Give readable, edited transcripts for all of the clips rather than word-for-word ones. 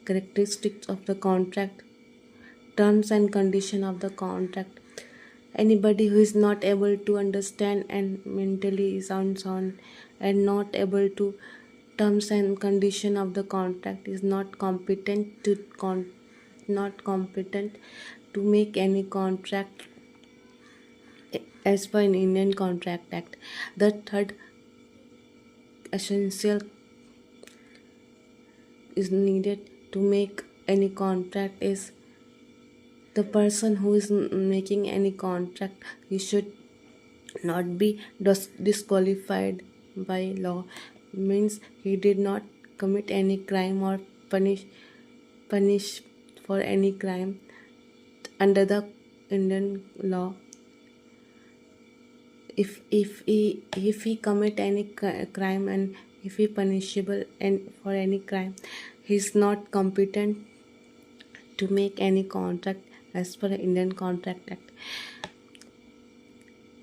characteristics of the contract, terms and condition of the contract. Anybody who is not able to understand and mentally sound and not able to terms and condition of the contract is not competent to make any contract as per an Indian Contract Act. The third essential is needed to make any contract is the person who is making any contract, he should not be disqualified by law. Means he did not commit any crime or punish for any crime under the Indian law. If he commit any crime and if he punishable and for any crime, he is not competent to make any contract as per Indian Contract Act.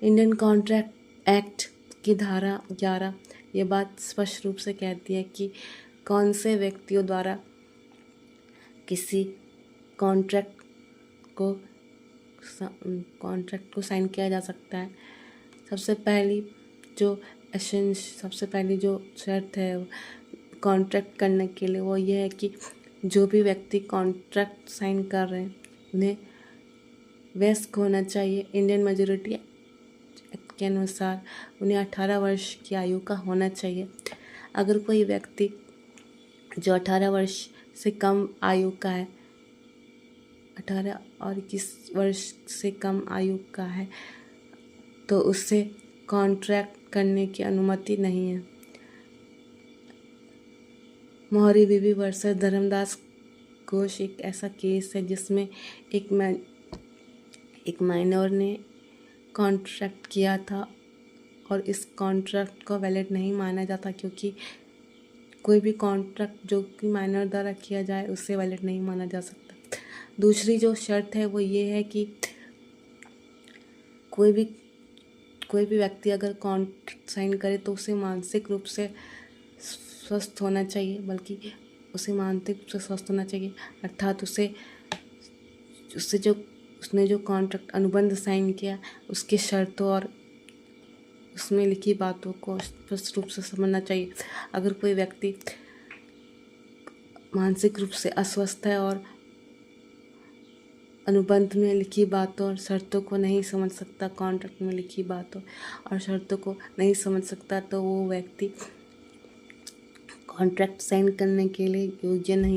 Indian contract act की धारा 11 ये बात स्पष्ट रूप से कहती है कि कौन से व्यक्तियों द्वारा किसी कॉन्ट्रैक्ट को साइन किया जा सकता है। सबसे पहली जो शर्त है कॉन्ट्रैक्ट करने के लिए वो ये है कि जो भी व्यक्ति कॉन्ट्रैक्ट साइन कर रहे हैं उन्हें वयस्क होना चाहिए। इंडियन मेजॉरिटी एक्ट के अनुसार उन्हें 18 वर्ष की आयु का होना चाहिए। अगर कोई व्यक्ति जो 18 वर्ष से कम आयु का है, 18 और 21 वर्ष से कम आयु का है, तो उससे कॉन्ट्रैक्ट करने की अनुमति नहीं है। मोहरी बीबी वर्सेस धर्मदास घोष एक ऐसा केस है जिसमें एक माइनर ने कॉन्ट्रैक्ट किया था और इस कॉन्ट्रैक्ट को वैलिड नहीं माना जाता, क्योंकि कोई भी कॉन्ट्रैक्ट जो कि माइनर द्वारा किया जाए उससे वैलिड नहीं माना जा सकता। दूसरी जो शर्त है वो ये है कि कोई भी व्यक्ति अगर कॉन्ट्रैक्ट साइन करे तो उसे मानसिक रूप से स्वस्थ होना चाहिए, अर्थात उसने जो कॉन्ट्रैक्ट अनुबंध साइन किया उसकी शर्तों और उसमें लिखी बातों को स्पष्ट रूप से समझना चाहिए। अगर कोई व्यक्ति मानसिक रूप से अस्वस्थ है और अनुबंध में लिखी बातों और शर्तों को नहीं समझ सकता, कॉन्ट्रैक्ट में लिखी बातों और शर्तों को नहीं समझ सकता, तो वो व्यक्ति कॉन्ट्रैक्ट साइन करने के लिए योग्य नहीं।